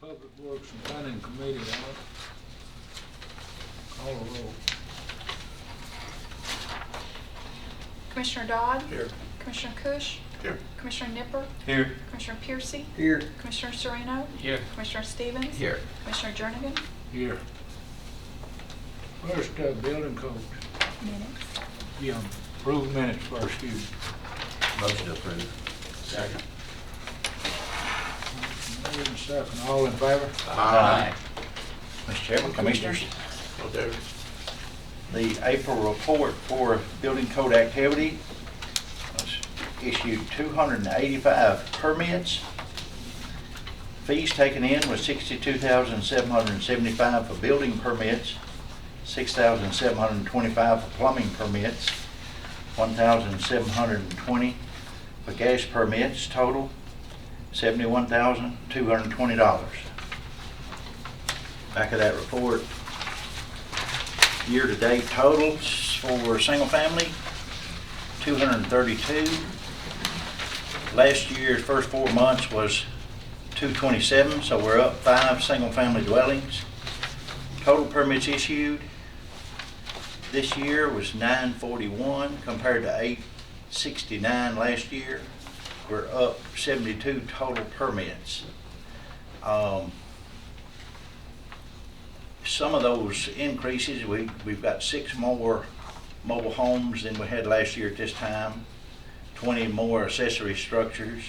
Public Works and Planning Committee, Alan. Call the roll. Commissioner Dodd? Here. Commissioner Cush? Here. Commissioner Nipper? Here. Commissioner Piercy? Here. Commissioner Sereno? Here. Commissioner Stevens? Here. Commissioner Jernigan? Here. First, building codes. Minutes. Yeah, approve minutes first, you. Motion to approve. Second. Made and second, all in favor? Aye. Mr. Chairman, Commissioners, Okay. the April report for building code activity was issued 285 permits. Fees taken in was $62,775 for building permits, $6,725 for plumbing permits, $1,720 for gas permits, total $71,220. Back of that report, year-to-date totals for single family, 232. Last year's first 4 months was 227, so we're up 5 single-family dwellings. Total permits issued this year was 941 compared to 869 last year. We're up 72 total permits. Some of those increases, we've got 6 more mobile homes than we had last year at this time, 20 more accessory structures,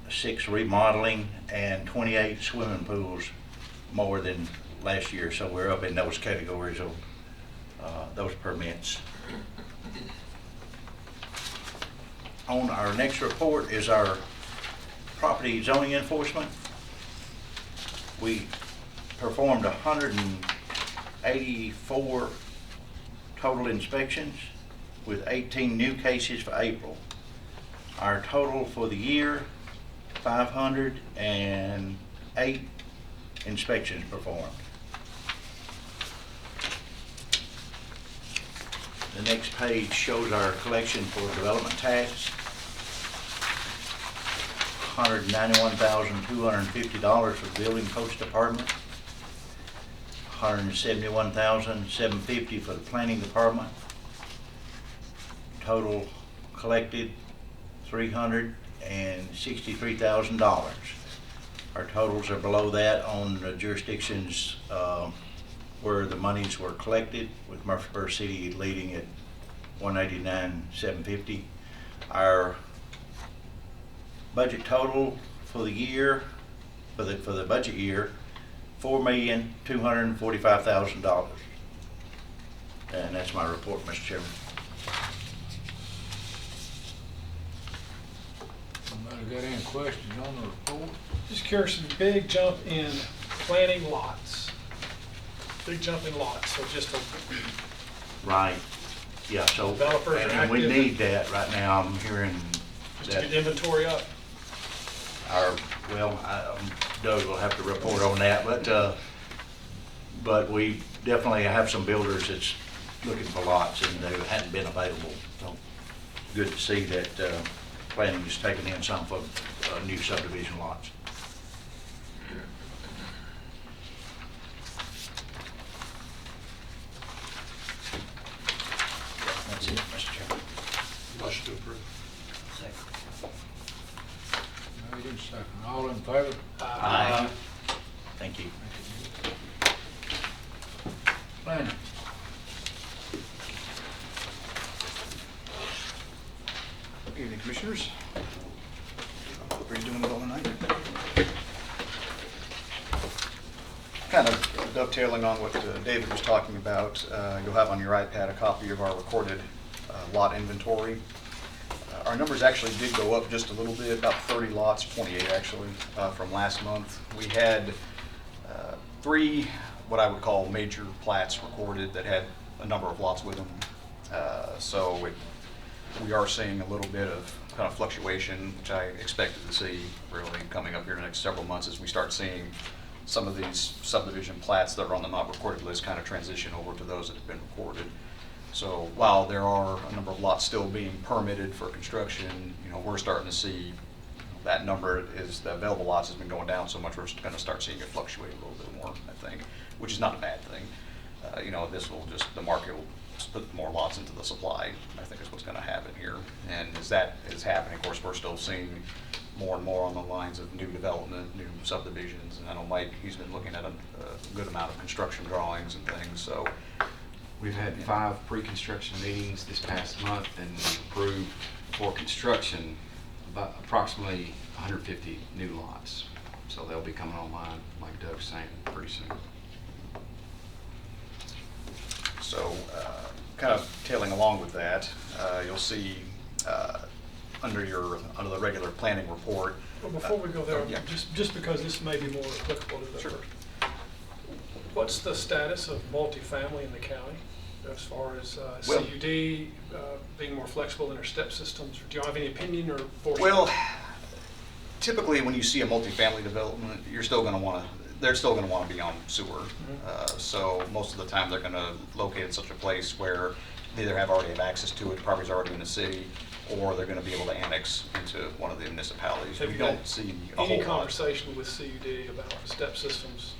6 remodeling, and 28 swimming pools more than last year. So we're up in those categories of those permits. On our next report is our property zoning enforcement. We performed 184 total inspections with 18 new cases for April. Our total for the year, 508 inspections performed. The next page shows our collection for development tax. $191,250 for the Building Codes Department. $171,750 for the Planning Department. Total collected $363,000. Our totals are below that on the jurisdictions where the monies were collected, with Murfreesboro City leading at $189,750. Our budget total for the year, for the budget year, $4,245,000. And that's my report, Mr. Chairman. Somebody got any questions on the report? Just curious, big jump in planning lots. Big jump in lots, so just a, Right. Yeah, so, Developers are and we active. need that right now. I'm hearing just to that get inventory up. Doug will have to report on that, but we definitely have some builders that's looking for lots and they hadn't been available. So good to see that planning is taking in some for new subdivision lots. That's it, Mr. Chairman. Motion to approve. Made and second, all in favor? Aye. Thank you. Planning. Evening, Commissioners. Hope you're doing well tonight. Kind of dovetailing on what David was talking about, you'll have on your iPad a copy of our recorded lot inventory. Our numbers actually did go up just a little bit, about 30 lots, 28 actually, from last month. We had 3 what I would call major plats recorded that had a number of lots with them. We are seeing a little bit of kind of fluctuation, which I expected to see really coming up here in the next several months as we start seeing some of these subdivision plats that are on the not recorded list kind of transition over to those that have been recorded. So while there are a number of lots still being permitted for construction, we're starting to see that number is, the available lots has been going down so much, we're going to start seeing it fluctuate a little bit more, I think, which is not a bad thing. You know, this will just, the market will put more lots into the supply, I think is what's going to happen here. And as that is happening, of course, we're still seeing more and more on the lines of new development, new subdivisions. And I know Mike, he's been looking at a good amount of construction drawings and things, so. We've had 5 pre-construction meetings this past month, and we approved for construction about approximately 150 new lots. So they'll be coming online, like Doug's saying, pretty soon. So, kind of tailing along with that, you'll see under the regular planning report. Well, before we go there, Yeah. just because this may be more applicable to the Sure. first. What's the status of multifamily in the county as far as Well- CUD being more flexible in their step systems? Do you have any opinion or foresight? Well, typically when you see a multifamily development, they're still going to want to be on sewer. So most of the time they're going to locate in such a place where they either already have access to it, the property's already in the city, or they're going to be able to annex into one of the municipalities. Have We you had don't see a whole any lot. conversation with CUD about step systems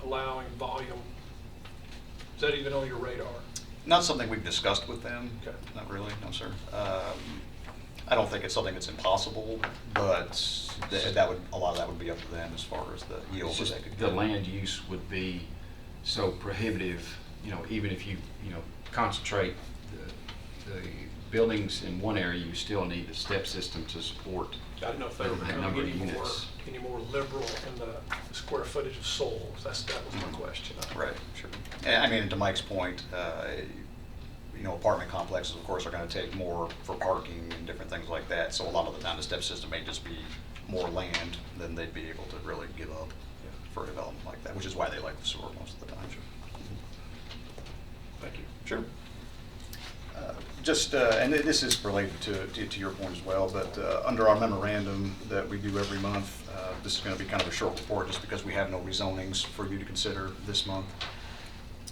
allowing volume? Is that even on your radar? Not something we've discussed with them. Okay. Not really, no, sir. I don't think it's something that's impossible, but a lot of that would be up to them as far as the yield It's that just they could the get. land use would be so prohibitive, you know, even if you concentrate the buildings in one area, you still need a step system to support. I don't know if they were That going number to of get units. any more liberal in the square footage of souls. That was my question. Right, sure. And I mean, to Mike's point, apartment complexes, of course, are going to take more for parking and different things like that. So a lot of the time, the step system may just be more land than they'd be able to really give up for a development like that, which is why they like the sewer most of the time. Thank you. Sure. And this is related to your point as well, but under our memorandum that we do every month, this is going to be kind of a short report just because we have no rezonings for you to consider this month.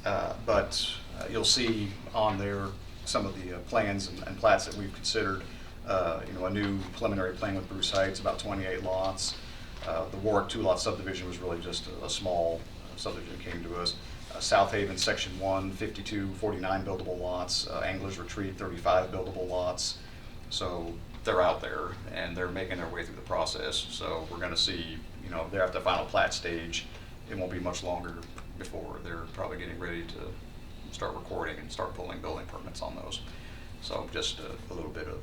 But you'll see on there some of the plans and plats that we've considered. A new preliminary plan with Bruce Heights, about 28 lots. The Warwick 2-lot subdivision was really just a small subdivision that came to us. South Haven Section 1, 52, 49 buildable lots. Anglers Retreat, 35 buildable lots. So they're out there and they're making their way through the process. So we're going to see, they're at the final plat stage. It won't be much longer before they're probably getting ready to start recording and start pulling building permits on those. So just a little bit of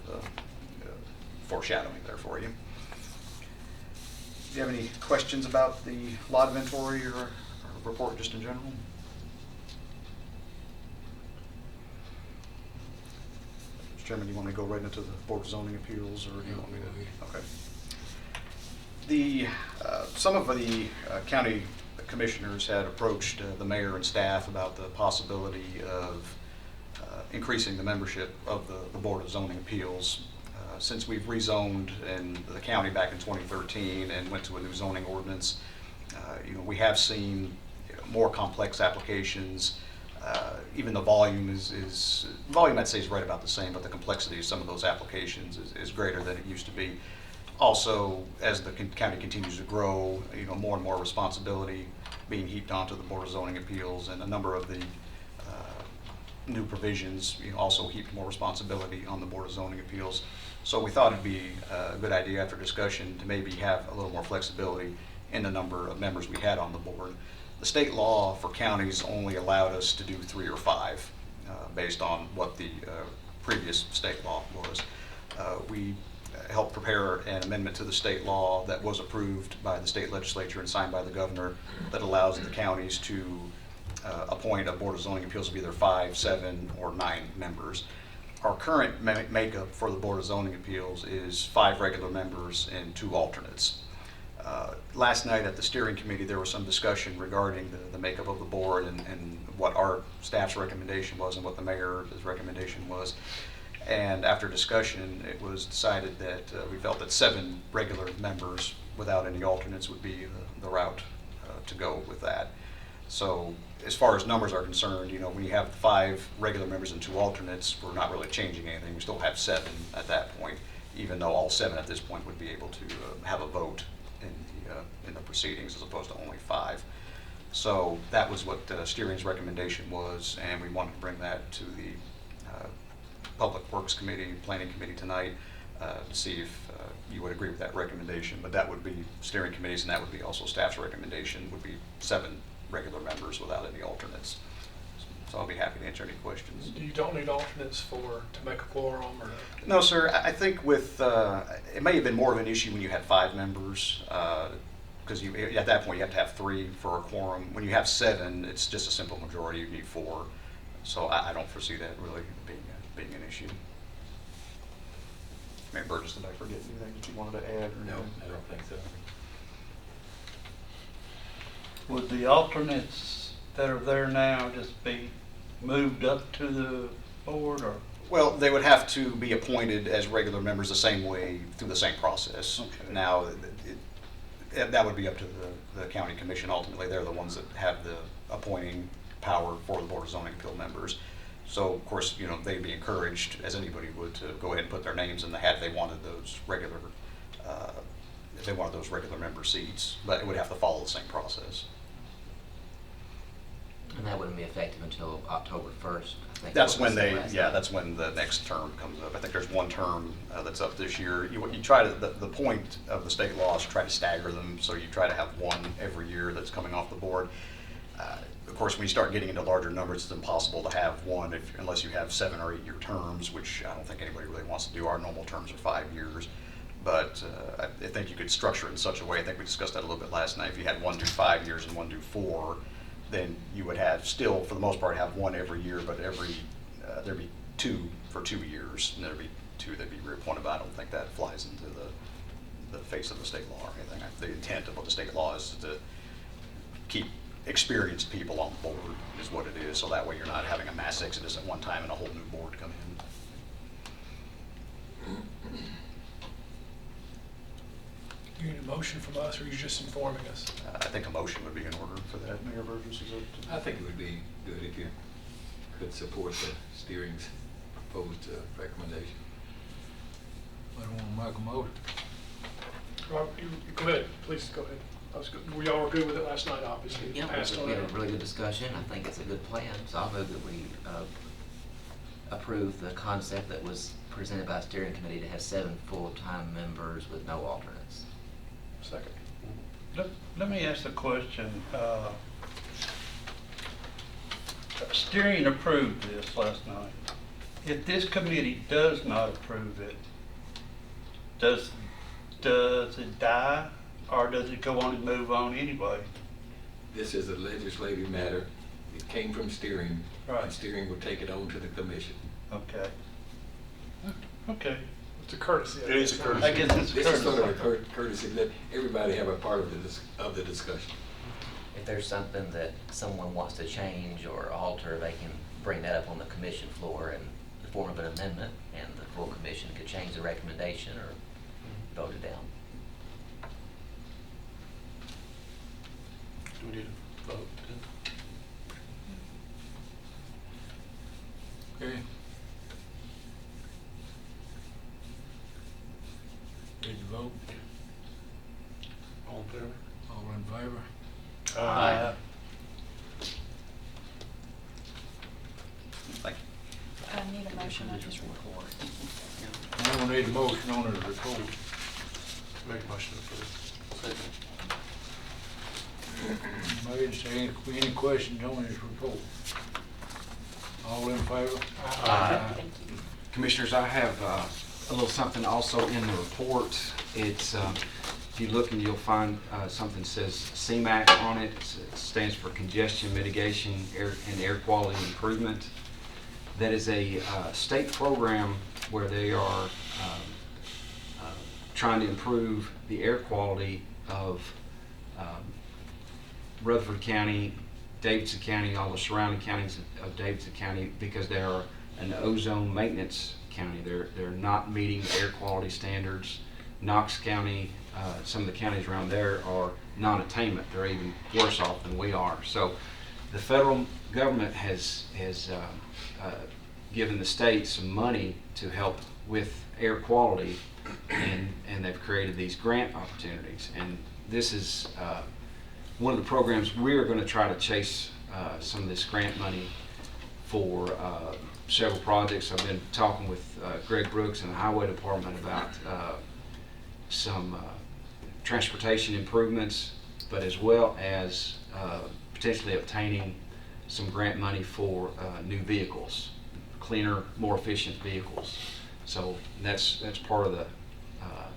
foreshadowing there for you. Do you have any questions about the lot inventory or report just in general? Mr. Chairman, do you want me to go right into the Board of Zoning Appeals, or do you want me to? Okay. Some of the county commissioners had approached the mayor and staff about the possibility of increasing the membership of the Board of Zoning Appeals. Since we've rezoned in the county back in 2013 and went to a new zoning ordinance, we have seen more complex applications. Even the volume volume I'd say is right about the same, but the complexity of some of those applications is greater than it used to be. Also, as the county continues to grow, more and more responsibility being heaped onto the Board of Zoning Appeals, and a number of the new provisions also heaped more responsibility on the Board of Zoning Appeals. So we thought it'd be a good idea after discussion to maybe have a little more flexibility in the number of members we had on the board. The state law for counties only allowed us to do 3 or 5 based on what the previous state law was. We helped prepare an amendment to the state law that was approved by the state legislature and signed by the governor that allows the counties to appoint a Board of Zoning Appeals of either 5, 7, or 9 members. Our current makeup for the Board of Zoning Appeals is 5 regular members and 2 alternates. Last night at the steering committee, there was some discussion regarding the makeup of the board and what our staff's recommendation was and what the mayor's recommendation was. And after discussion, it was decided that we felt that 7 regular members without any alternates would be the route to go with that. So as far as numbers are concerned, when you have 5 regular members and 2 alternates, we're not really changing anything. We still have 7 at that point. even though all 7 at this point would be able to have a vote in the proceedings as opposed to only 5. So that was what steering's recommendation was, and we wanted to bring that to the Public Works Committee, Planning Committee tonight to see if you would agree with that recommendation. But that would be steering committees, and that would be also staff's recommendation, would be 7 regular members without any alternates. So I'll be happy to answer any questions. You don't need alternates to make a quorum or? No, sir. I think with, it may have been more of an issue when you had 5 members, because at that point you have to have 3 for a quorum. When you have 7, it's just a simple majority. You need 4. So I don't foresee that really being an issue. Mayor Burgess, did I forget anything that you wanted to add? Or No, I don't think so. Would the alternates that are there now just be moved up to the board, or? Well, they would have to be appointed as regular members the same way, through the same process. Okay. Now, that would be up to the county commission ultimately. They're the ones that have the appointing power for the Board of Zoning Appeal members. So, of course, you know, they'd be encouraged, as anybody would, to go ahead and put their names in the hat if they wanted those regular, member seats. But it would have to follow the same process. And that wouldn't be effective until October 1st, I think. That's was when the last time. that's when the next term comes up. I think there's one term that's up this year. You try to, the point of the state law is to try to stagger them, so you try to have one every year that's coming off the board. Of course, when you start getting into larger numbers, it's impossible to have one unless you have 7 or 8 year terms, which I don't think anybody really wants to do. Our normal terms are 5 years. But I think you could structure it in such a way, I think we discussed that a little bit last night, if you had one do 5 years and one do 4, then you would have still, for the most part, have one every year, but there'd be 2 for 2 years, and there'd be 2 that'd be reappointed. But I don't think that flies into the face of the state law or anything. The intent of what the state law is to keep experienced people on the board is what it is, so that way you're not having a mass exodus at one time and a whole new board come in. You need a motion from us, or are you just informing us? I think a motion would be in order for that, Mayor Burgess, is it? I think it would be good if you could support the steering's proposed recommendation. I don't want to make a motion. Robert, you go ahead, please go ahead. We all were good with it last night, obviously. Yeah, Passed on we had it. a really good discussion. I think it's a good plan, so I'll move that we approve the concept that was presented by the steering committee to have 7 full-time members with no alternates. Second. Let me ask a question. Steering approved this last night. If this committee does not approve it, does it die, or does it go on and move on anyway? This is a legislative matter. It came from steering. Right. And steering will take it on to the commission. Okay. Okay. It's a courtesy. It is a courtesy. I guess it's This is sort of a courtesy. courtesy, let everybody have a part of the discussion. If there's something that someone wants to change or alter, they can bring that up on the commission floor in the form of an amendment, and the full commission could change the recommendation or vote it down. Do we need a vote then? Okay. Did you vote? All in favor? All in favor? Thank you. I need a motion on his report. I don't need a motion on the report. Make a motion to approve. Second. Made, say any questions on his report? All in favor? Commissioners, I have a little something also in the report. It's, if you look and you'll find something that says CMAQ on it. It stands for Congestion Mitigation and Air Quality Improvement. That is a state program where they are trying to improve the air quality of Rutherford County, Davidson County, all the surrounding counties of Davidson County, because they are an ozone maintenance county. They're not meeting the air quality standards. Knox County, some of the counties around there are non-attainment. They're even worse off than we are. So the federal government has given the state some money to help with air quality, and they've created these grant opportunities. And this is one of the programs we are going to try to chase some of this grant money for several projects. I've been talking with Greg Brooks and the Highway Department about some transportation improvements, but as well as potentially obtaining some grant money for new vehicles, cleaner, more efficient vehicles. So that's part of the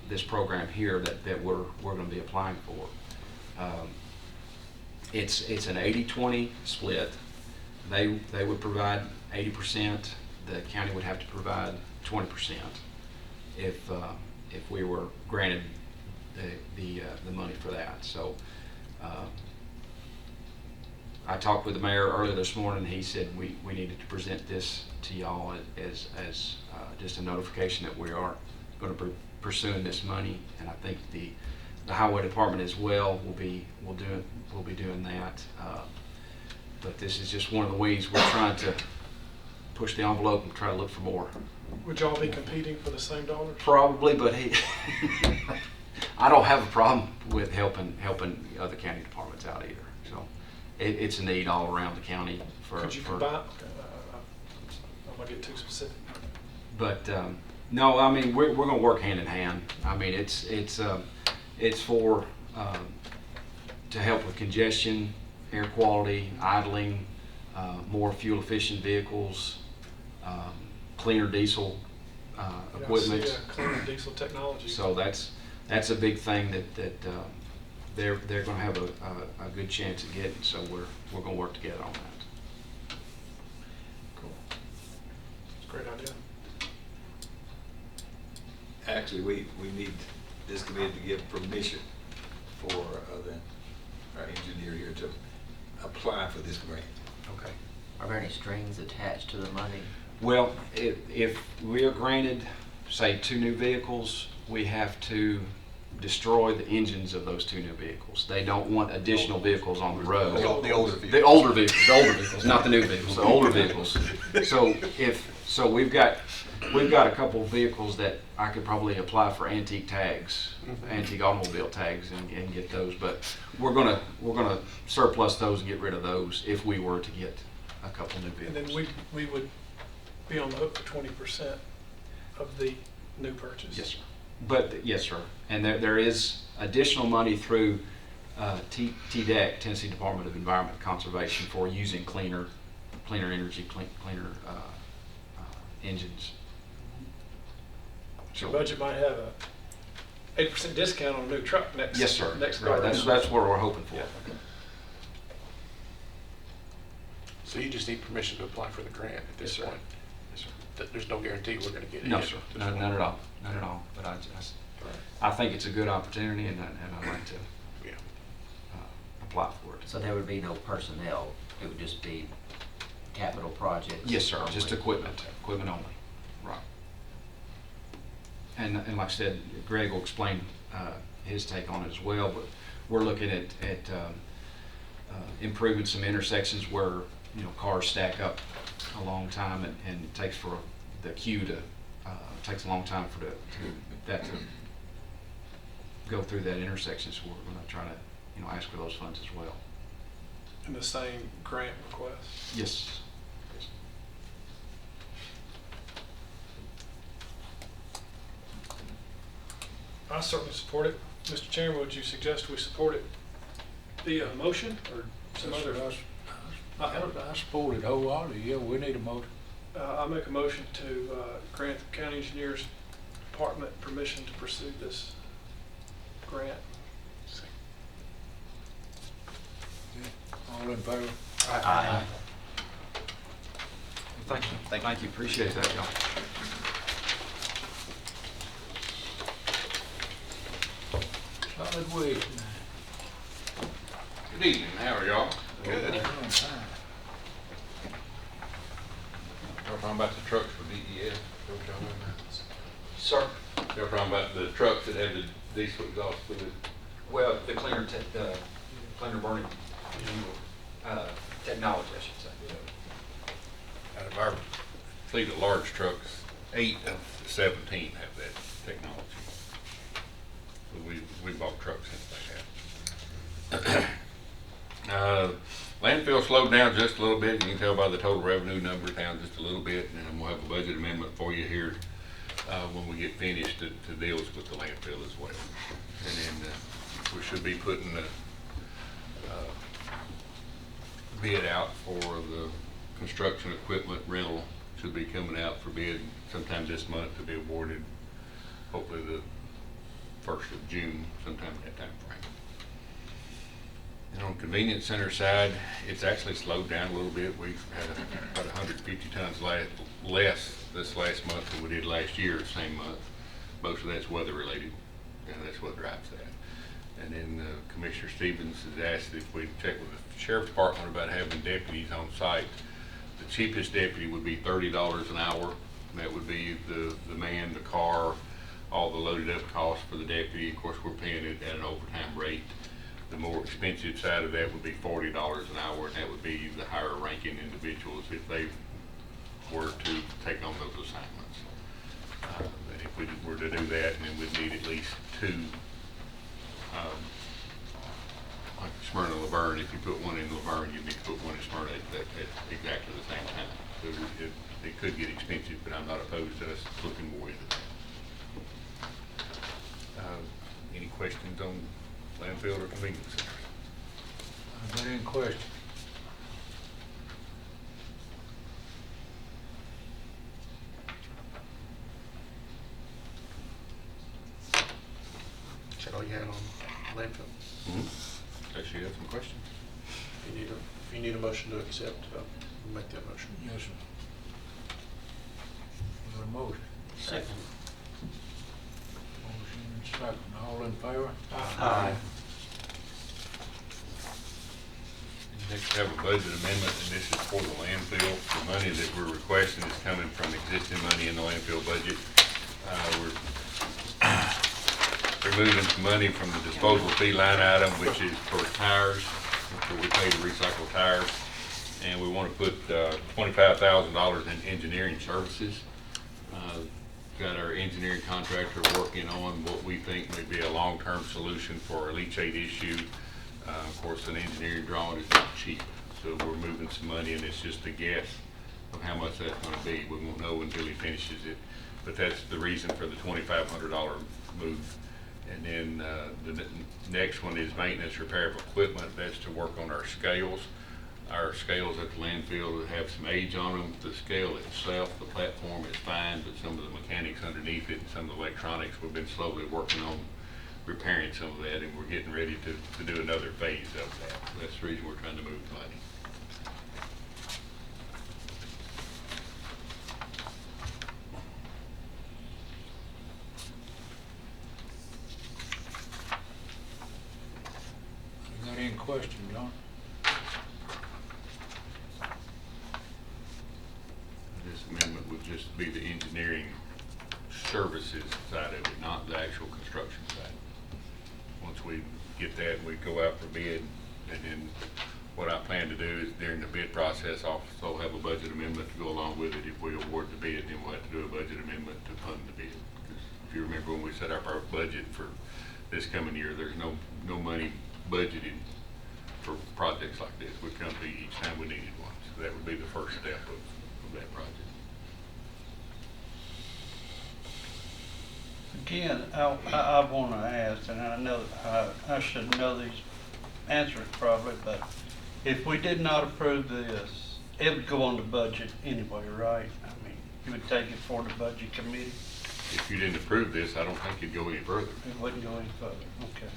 this program here that we're going to be applying for. It's an 80-20 split. They would provide 80%. The county would have to provide 20% if we were granted the money for that. So I talked with the mayor earlier this morning. He said we needed to present this to y'all as just a notification that we are going to be pursuing this money, and I think the highway department as well will be doing that. But this is just one of the ways we're trying to push the envelope and try to look for more. Would y'all be competing for the same dollars? Probably, but I don't have a problem with helping other county departments out either. So it's a need all around the county for. Could you combine? Okay, I'm gonna get too specific. But no, I mean we're going to work hand in hand. I mean it's for to help with congestion, air quality, idling, more fuel efficient vehicles, cleaner diesel equipment. Yeah, cleaner diesel technology. So that's a big thing that they're going to have a good chance of getting. So we're going to work together on that. Cool. It's a great idea. Actually, we need this committee to give permission for our engineer here to apply for this grant. Okay. Are there any strings attached to the money? Well, if we are granted, say, 2 new vehicles, we have to destroy the engines of those 2 new vehicles. They don't want additional vehicles on the road. The older vehicles. The older vehicles, not the new vehicles, the older vehicles. So we've got a couple of vehicles that I could probably apply for antique tags, antique automobile tags, and get those. But we're gonna surplus those and get rid of those if we were to get a couple new vehicles. And then we would be on the hook for 20% of the new purchase. Yes, sir. But yes, sir. And there is additional money through TDEC, Tennessee Department of Environment and Conservation, for using cleaner energy, cleaner engines. Your budget might have a 8% discount on a new truck next. Yes, sir. Next Right. go. That's what we're hoping for. Yeah. So you just need permission to apply for the grant at Yes, this sir. point? Yes, sir. There's no guarantee we're gonna get it? No, yet sir. at this None point? at all. None at all. But I think it's a good opportunity, and I'd like to Yeah. apply for it. So there would be no personnel, it would just be capital projects? Yes, sir. Just only? equipment only. Right. And like I said, Greg will explain his take on it as well. But we're looking at improving some intersections where cars stack up a long time, and it takes for the queue to takes a long time for that to go through that intersection. So we're going to try to ask for those funds as well. And the same grant request. Yes. I certainly support it. Mr. Chairman, would you suggest we support it via motion or some other? I support it wholeheartedly. Yeah, we need a motion. I make a motion to grant the county engineers department permission to pursue this grant. All in favor? Aye. Thank you. Thank you. Appreciate that, y'all. Solid waste. Good evening, how are y'all? Good. Y'all talking about the trucks for DES? Sir. Y'all talking about the trucks that have the diesel exhaust fluid? Well, the cleaner burning technology, I should say. Out of our fleet of large trucks, 8 of the 17 have that technology. we bought trucks since they have. Landfill slowed down just a little bit. You can tell by the total revenue number down just a little bit, and we'll have a budget amendment for you here when we get finished to deals with the landfill as well. And then we should be putting the bid out for the construction equipment rental. Should be coming out for bid sometime this month to be awarded, hopefully the 1st of June, sometime in that time frame. And on the convenience center side, it's actually slowed down a little bit. We've had about 150 tons less this last month than we did last year, same month. Most of that's weather related, and that's what drives that. And then Commissioner Stevens has asked if we check with the Sheriff's Department about having deputies on site. The cheapest deputy would be $30 an hour. And that would be the man, the car, all the loaded up costs for the deputy. Of course, we're paying it at an overtime rate. The more expensive side of that would be $40 an hour, and that would be the higher ranking individuals if they were to take on those assignments. And if we were to do that, then we'd need at least 2, like Smyrna Laverne. If you put one in Laverne, you need to put one in Smyrna at exactly the same time. So it could get expensive, but I'm not opposed to us looking more into that. Any questions on landfill or convenience centers? Got any questions? Is that all you had on landfill? Unless you have some questions. If you need a motion to accept, we'll make that motion. Yes, sir. Got a motion? Second. Motion and second. All in favor? Aye. Next, we have a budget amendment, and this is for the landfill. The money that we're requesting is coming from existing money in the landfill budget. We're removing some money from the disposal fee line item, which is for tires, where we pay to recycle tires. And we want to put $25,000 in engineering services. Got our engineering contractor working on what we think may be a long-term solution for our leachate issue. Of course, an engineering drawing is not cheap, so we're moving some money, and it's just a guess of how much that's going to be. We won't know until he finishes it, but that's the reason for the $2,500 move. And then the next one is maintenance repair of equipment. That's to work on our scales. Our scales at the landfill have some age on them. The scale itself, the platform is fine, but some of the mechanics underneath it and some of the electronics, we've been slowly working on repairing some of that, and we're getting ready to do another phase of that. That's the reason we're trying to move money. You got any questions, John? This amendment would just be the engineering services side of it, not the actual construction side. Once we get that, we go out for bid, and then what I plan to do is during the bid process, also have a budget amendment to go along with it. If we award the bid, then we'll have to do a budget amendment to fund the bid. Because if you remember when we set up our budget for this coming year, there's no money budgeted for projects like this. We come to you each time we needed one. So that would be the first step of that project. Again, I want to ask, and I know I should know these answers probably, but if we did not approve this, it would go on the budget anyway, right? I mean, you would take it for the budget committee? If you didn't approve this, I don't think it'd go any further. It wouldn't go any further, okay.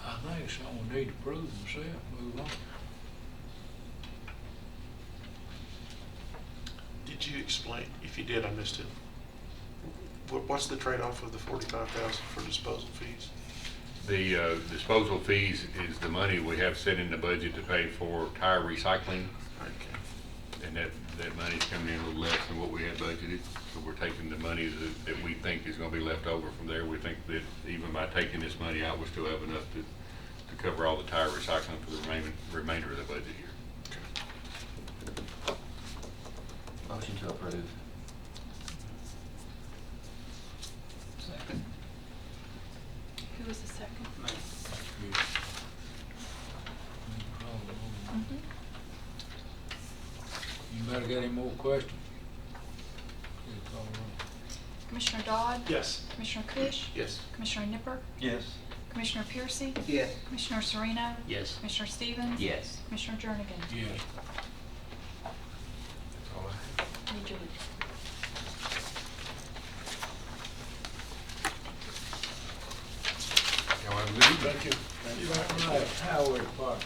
I think someone need to prove themselves, move on. Did you explain, if you did, I missed it. What's the trade-off of the $45,000 for disposal fees? The disposal fees is the money we have set in the budget to pay for tire recycling, Okay. and that money's coming in a little less than what we had budgeted. So we're taking the money that we think is gonna be left over from there. We think that even by taking this money out, we still have enough to cover all the tire recycling for the remainder of the budget year. Motion to approve. was the second? Anybody got any more questions? Please call the roll. Commissioner Dodd? Yes. Commissioner Kush? Yes. Commissioner Nipper? Yes. Commissioner Piercy? Yes. Commissioner Sereno? Yes. Commissioner Stevens? Yes. Commissioner Jernigan? Yes. Need your leave. Y'all have a good evening. Thank you. Right, Highway Department.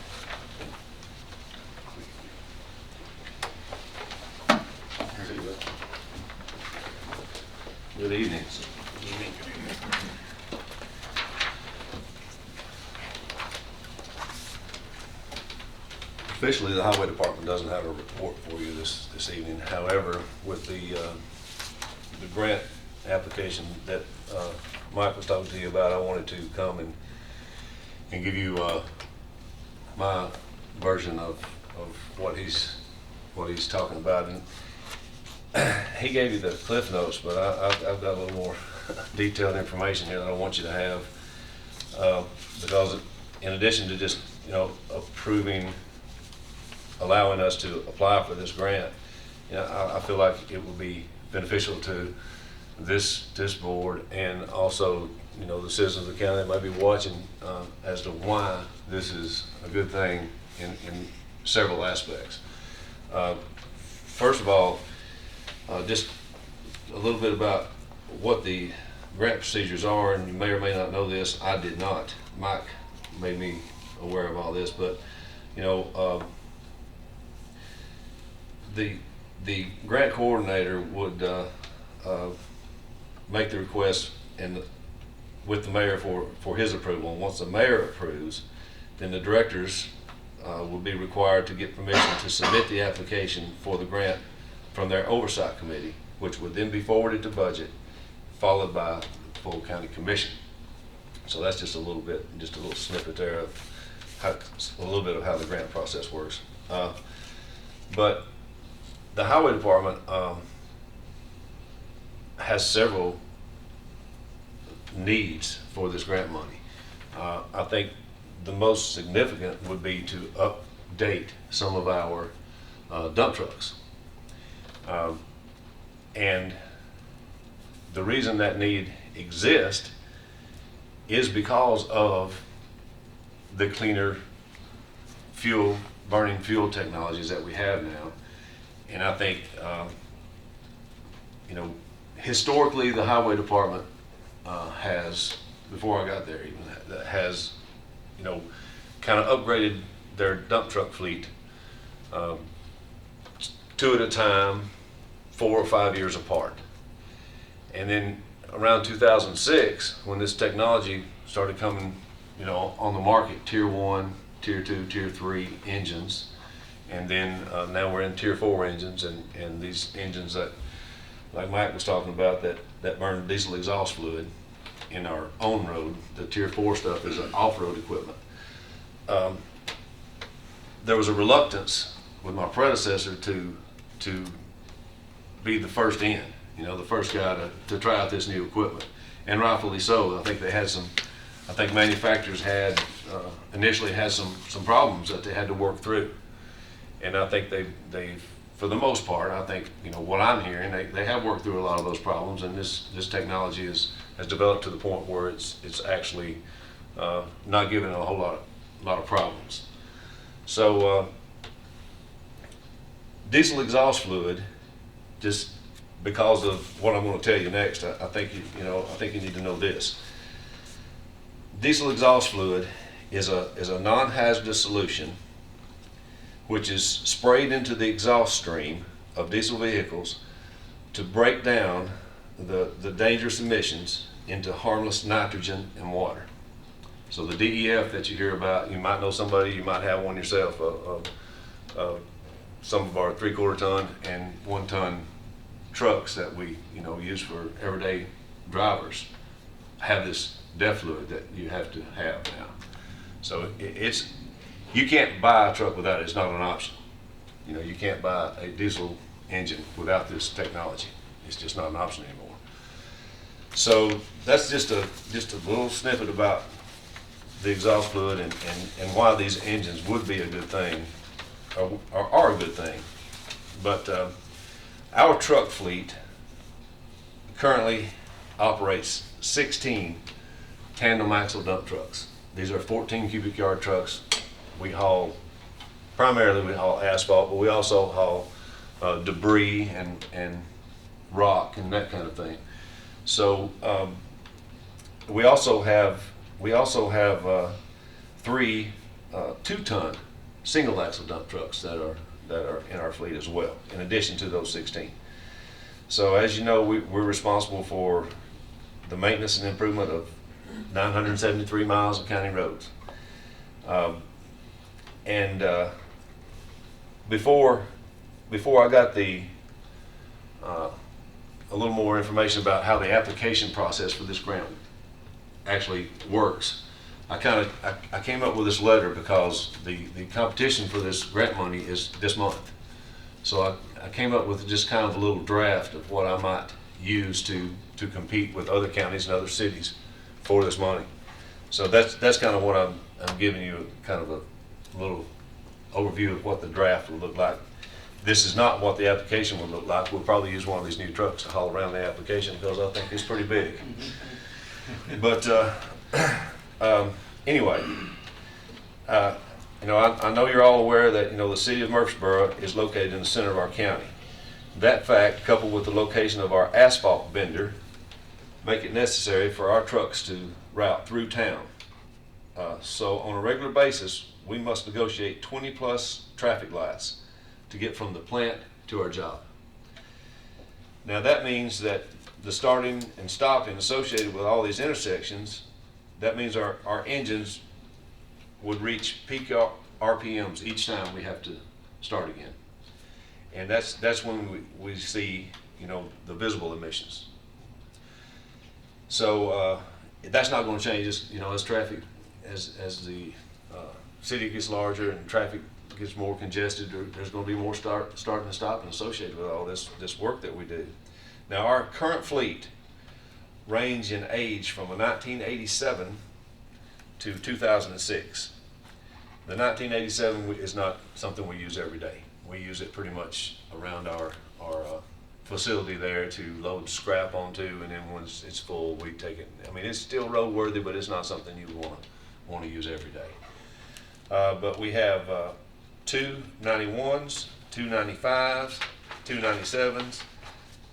Good evening. Officially, the Highway Department doesn't have a report for you this evening. However, with the grant application that Mike was talking to you about, I wanted to come and give you my version of what he's talking about. And he gave you the Cliff Notes, but I've got a little more detailed information here that I want you to have, because in addition to just, allowing us to apply for this grant, I feel like it will be beneficial to this board, and also, the citizens of the county that might be watching, as to why this is a good thing in several aspects. First of all, just a little bit about what the grant procedures are, and you may or may not know this. I did not. Mike made me aware of all this, but the grant coordinator would make the request with the mayor for his approval. And once the mayor approves, then the directors would be required to get permission to submit the application for the grant from their oversight committee, which would then be forwarded to budget, followed by the full county commission. So that's just a little snippet there of a little bit of how the grant process works. But the highway department has several needs for this grant money. I think the most significant would be to update some of our dump trucks. And the reason that need exists is because of the cleaner burning fuel technologies that we have now. And I think, historically, the highway department has, before I got there even, has, kind of upgraded their dump truck fleet 2 at a time, 4 or 5 years apart. And then around 2006, when this technology started coming, on the market, tier 1, tier 2, tier 3 engines, and then now we're in tier 4 engines, and these engines that, like Mike was talking about, that burn diesel exhaust fluid in our own road. The tier 4 stuff is off-road equipment. There was a reluctance with my predecessor to be the first in, the first guy to try out this new equipment, and rightfully so. I think manufacturers had initially had some problems that they had to work through, and I think they for the most part, I think, what I'm hearing, they have worked through a lot of those problems, and this technology has developed to the point where it's actually not giving a whole lot of problems. So diesel exhaust fluid, just because of what I'm going to tell you next, I think you need to know this. Diesel exhaust fluid is a non-hazardous solution which is sprayed into the exhaust stream of diesel vehicles to break down the dangerous emissions into harmless nitrogen and water. So the DEF that you hear about, you might know somebody, you might have one yourself, some of our 3/4 ton and 1 ton trucks that we use for everyday drivers have this DEF fluid that you have to have now. So you can't buy a truck without it. It's not an option. You can't buy a diesel engine without this technology. It's just not an option anymore. So that's just a little snippet about the exhaust fluid and why these engines would be a good thing, or are a good thing. But our truck fleet currently operates 16 tandem axle dump trucks. These are 14 cubic yard trucks. Primarily we haul asphalt, but we also haul debris and rock and that kind of thing. So we also have 3 2-ton single axle dump trucks that are in our fleet as well, in addition to those 16. So as you know, we're responsible for the maintenance and improvement of 973 miles of county roads. Before I got a little more information about how the application process for this grant actually works, I came up with this letter because the competition for this grant money is this month. So I came up with just kind of a little draft of what I might use to compete with other counties and other cities for this money. So that's kind of what I'm giving you, kind of a little overview of what the draft will look like. This is not what the application will look like. We'll probably use one of these new trucks to haul around the application because I think it's pretty big. But anyway, I know you're all aware that the city of Murfreesboro is located in the center of our county. That fact, coupled with the location of our asphalt vendor, make it necessary for our trucks to route through town. So on a regular basis, we must negotiate 20+ traffic lights to get from the plant to our job. Now that means that the starting and stopping associated with all these intersections, that means our engines would reach peak RPMs each time we have to start again. And that's when we see the visible emissions. So that's not going to change as traffic, as the city gets larger and traffic gets more congested. There's going to be more starting and stopping associated with all this work that we do. Now our current fleet range in age from a 1987 to 2006. The 1987 is not something we use every day. We use it pretty much around our facility there to load scrap onto, and then once it's full, we take it. I mean, it's still roadworthy, but it's not something you want to use every day. But we have 2 91s, 2 95s, 2 97s,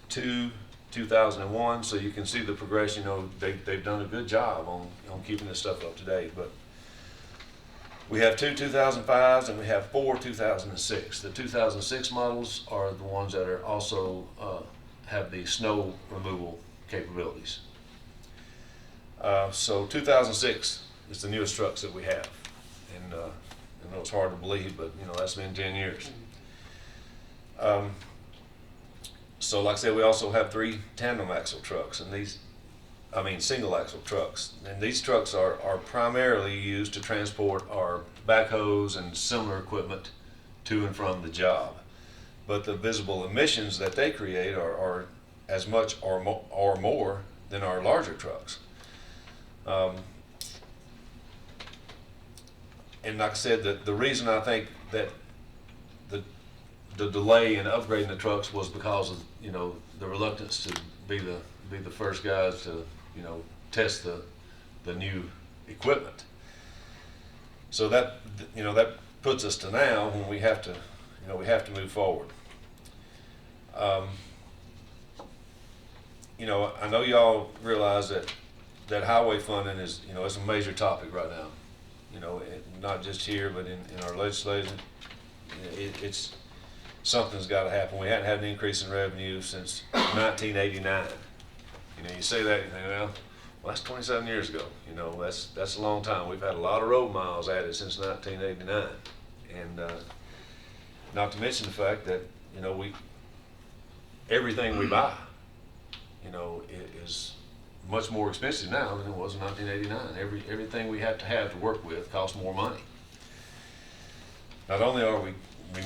2 2001. So you can see the progression. They've done a good job on keeping this stuff up to date. But we have 2 2005s and we have 4 2006. The 2006 models are the ones that are also have the snow removal capabilities. So 2006 is the newest trucks that we have, and I know it's hard to believe, but that's been 10 years. So like I said, we also have 3 tandem axle trucks, and single axle trucks. And these trucks are primarily used to transport our backhoes and similar equipment to and from the job. But the visible emissions that they create are as much or more than our larger trucks. And like I said, the reason I think that the delay in upgrading the trucks was because of the reluctance to be the first guys to test the new equipment. So that puts us to now when we have to move forward. I know y'all realize that highway funding is it's a major topic right now. Not just here, but in our legislation. It's something's got to happen. We hadn't had an increase in revenue since 1989. You say that, you think, well, that's 27 years ago. That's a long time. We've had a lot of road miles added since 1989, and not to mention the fact that everything we buy, is much more expensive now than it was in 1989. Everything we have to work with costs more money. Not only are we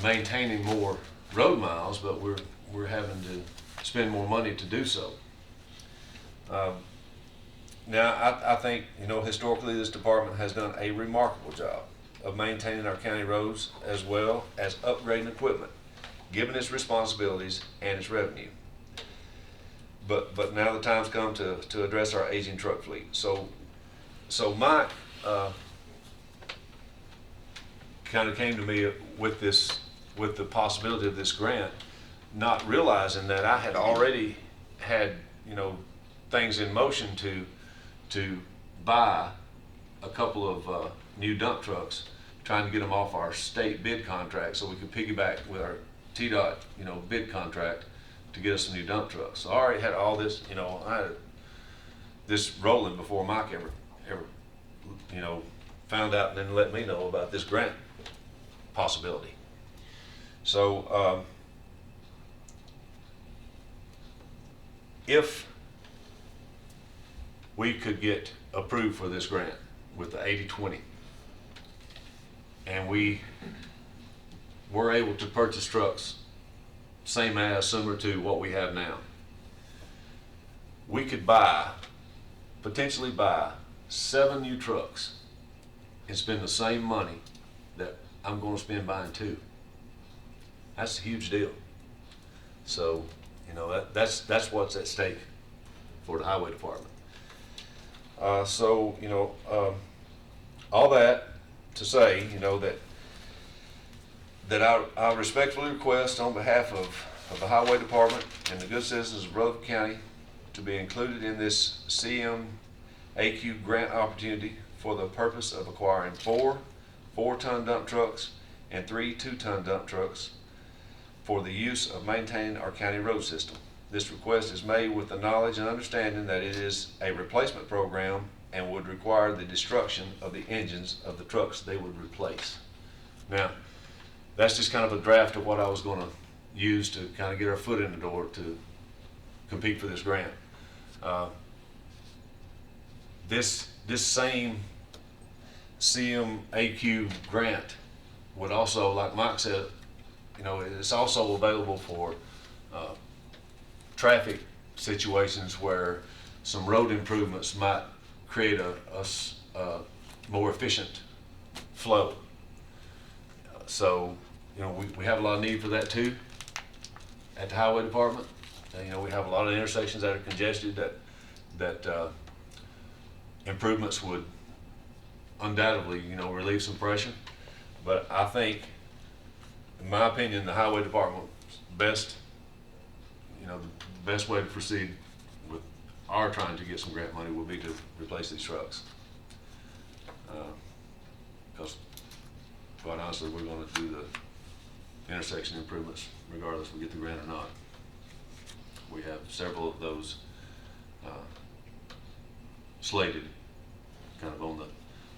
maintaining more road miles, but we're having to spend more money to do so. Now, I think, you know, historically, this department has done a remarkable job of maintaining our county roads as well as upgrading equipment, given its responsibilities and its revenue. But now the time's come to address our aging truck fleet. So Mike kind of came to me with the possibility of this grant, not realizing that I had already had, you know, things in motion to buy a couple of new dump trucks, trying to get them off our state bid contract so we could piggyback with our TDOT, you know, bid contract to get us some new dump trucks. So I already had all this, you know, I had this rolling before Mike ever, you know, found out and then let me know about this grant possibility. So if we could get approved for this grant with the 80-20, and we were able to purchase trucks similar to what we have now, we could potentially buy 7 new trucks and spend the same money that I'm going to spend buying 2. That's a huge deal. So, you know, that's what's at stake for the highway department. So, you know, all that to say, you know, that I respectfully request on behalf of the highway department and the good citizens of Rutherford County to be included in this CMAQ grant opportunity for the purpose of acquiring 4 4-ton dump trucks and 3 2-ton dump trucks for the use of maintaining our county road system. This request is made with the knowledge and understanding that it is a replacement program and would require the destruction of the engines of the trucks they would replace. Now, that's just kind of a draft of what I was going to use to kind of get our foot in the door to compete for this grant. This same CMAQ grant would also, like Mike said, you know, it's also available for traffic situations where some road improvements might create a more efficient flow. So, you know, we have a lot of need for that too at the highway department. You know, we have a lot of intersections that are congested that improvements would undoubtedly, you know, relieve some pressure. But I think, in my opinion, the highway department's best, you know, the best way to proceed with our trying to get some grant money will be to replace these trucks. Because quite honestly, we're going to do the intersection improvements regardless if we get the grant or not. We have several of those slated, kind of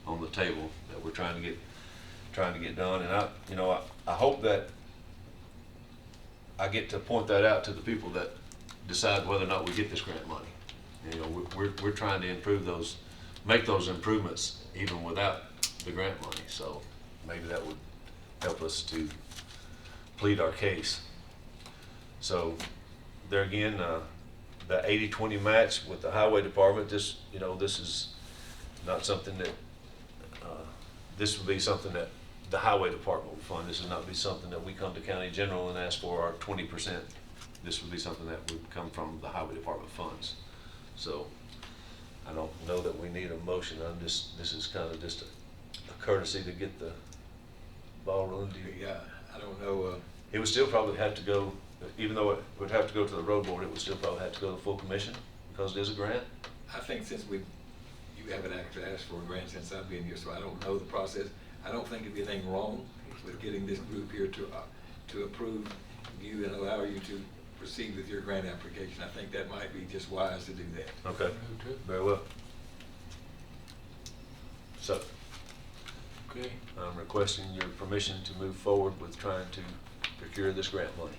on the table that we're trying to get done. And I hope that I get to point that out to the people that decide whether or not we get this grant money. You know, we're trying to make those improvements even without the grant money. So maybe that would help us to plead our case. So there again, the 80-20 match with the highway department, this is not something that, this would be something that the highway department would fund. This would not be something that we come to county general and ask for our 20%. This would be something that would come from the highway department funds. So I don't know that we need a motion on this. This is kind of just a courtesy to get the ball rolling. Yeah, I don't know. It would still probably have to go, even though it would have to go to the road board, it would still probably have to go to the full commission because it is a grant. I think since you haven't actually asked for a grant since I've been here, so I don't know the process. I don't think there'd be anything wrong with getting this group here to approve you and allow you to proceed with your grant application. I think that might be just wise to do that. Okay, very well. So, Okay. I'm requesting your permission to move forward with trying to procure this grant money.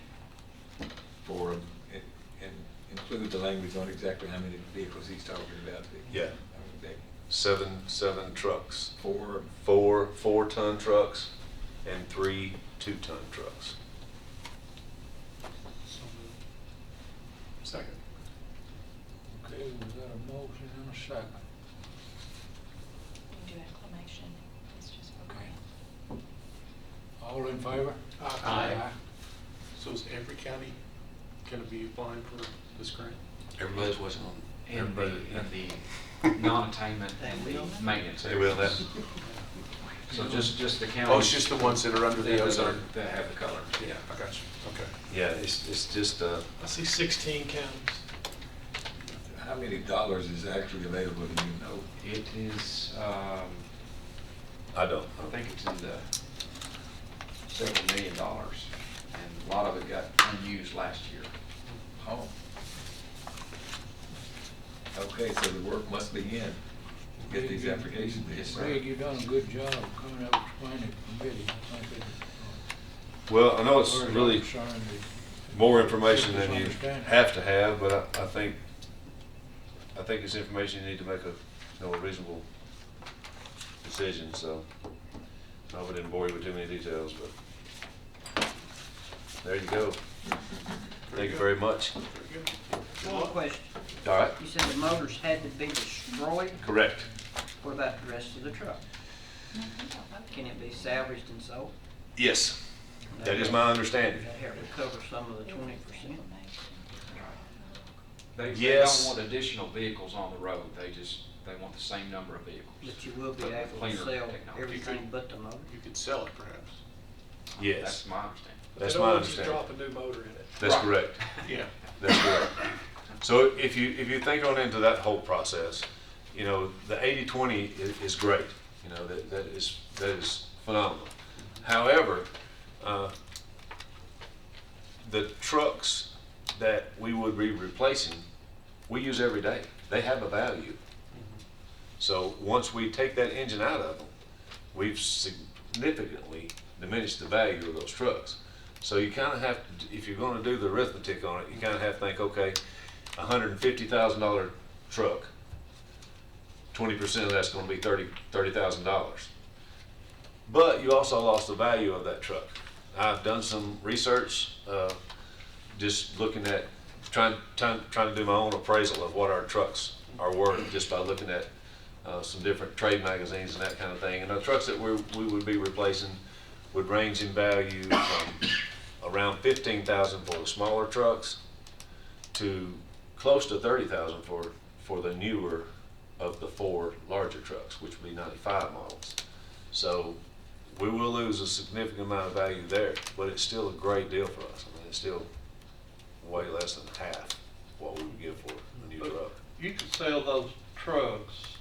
For, and include the language on exactly how many vehicles he's talking about. Yeah. 7 trucks. 4 4-ton trucks and 3 2-ton trucks. Second. Okay, we got a motion and a second? You can do acclamation. It's just for Okay. grant. All in favor? Aye. So is every county gonna be applying for this grant? Everybody's watching on. And the non-attainment and the maintenance. They will, that. So just the county. Oh, it's just the ones that are under the ozone? That have the color. Yeah, I got you, okay. Yeah, it's just, I see 16 counties. How many dollars is actually available, do you know? It is, I don't. I think it's in the several $1 million, and a lot of it got unused last year. Oh. Okay, so the work must begin. Get these applications in. Greg, you've done a good job coming up with explaining the committee. I think it, Well, I know it's very really concerned that more information than you Understand. have to have, but I think it's information you need to make a reasonable decision, so I hope I didn't bore you with too many details, but there you go. Thank you very much. Very good. One question. All right, You said the motors had to be destroyed. correct. What about the rest of the truck? Can it be salvaged and sold? Yes, that is my understanding. Does that help recover some of the 20%? They Yes. don't want additional vehicles on the road, they want the same number of vehicles. But you will be But able to cleaner sell technology. everything but the motor? You could sell it perhaps. Yes, That's my understanding. that's They my don't want you to understanding. drop a new motor in it. That's Right. correct. Yeah. That's correct. So if you think on into that whole process, you know, the 80/20 is great. You know, that is phenomenal. However, the trucks that we would be replacing, we use every day. They have a value. So once we take that engine out of them, we've significantly diminished the value of those trucks. So you kind of have to, if you're going to do the arithmetic on it, you kind of have to think, okay, $150,000 truck, 20% of that's going to be $30,000. But you also lost the value of that truck. I've done some research, just looking at trying to do my own appraisal of what our trucks are worth, just by looking at some different trade magazines and that kind of thing. And the trucks that we would be replacing would range in value from around $15,000 for the smaller trucks to close to $30,000 for the newer of the 4 larger trucks, which would be 95 models. So we will lose a significant amount of value there, but it's still a great deal for us. I mean, it's still way less than half what we would give for a new But truck. You could sell those trucks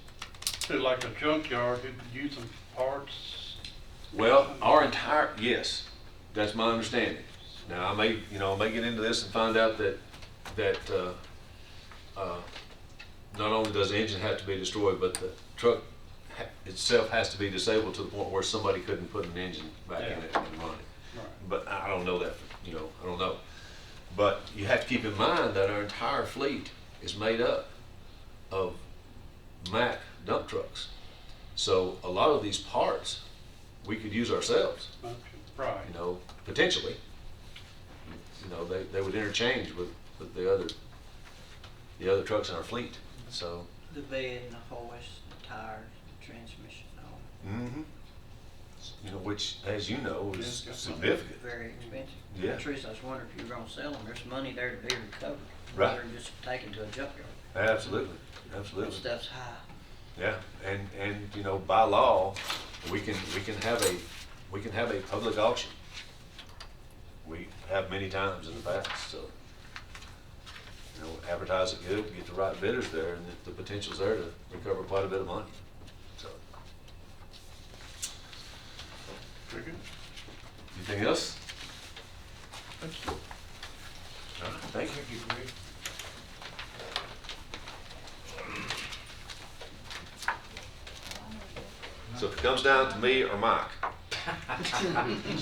to like a junkyard who could use them for parts. Well, yes, that's my understanding. Now, I may get into this and find out that not only does the engine have to be destroyed, but the truck itself has to be disabled to the point where somebody couldn't put an engine back in it and run it. Right. But I don't know that, I don't know. But you have to keep in mind that our entire fleet is made up of Mack dump trucks. So a lot of these parts we could use ourselves, Right. potentially. They would interchange with the other trucks in our fleet. So. The bed and the hoist, the tires, the transmission, all. Which, as you know, is Yeah. significant. Very expensive. Yeah. Teresa, I was wondering if you were gonna sell them, there's money there to be recovered. Right. Rather than just taken to a junkyard. Absolutely, That absolutely. stuff's high. Yeah, and by law, we can have a public auction. We have many times in the past, so, advertise it good, get the right bidders there, and the potential's there to recover quite a bit of money, so. Very good. Anything else? Thank you. All right, thank you. Greg. So if it comes down to me or Mike.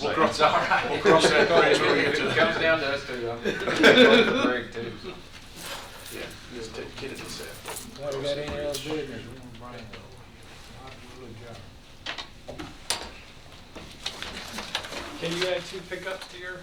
We'll cross that bridge when we get to If it it. comes down to us two, I'm voting for Greg too. Yeah, just get it set. Well, we got any other business we want to bring up? Good job. Can you add 2 pickups to your?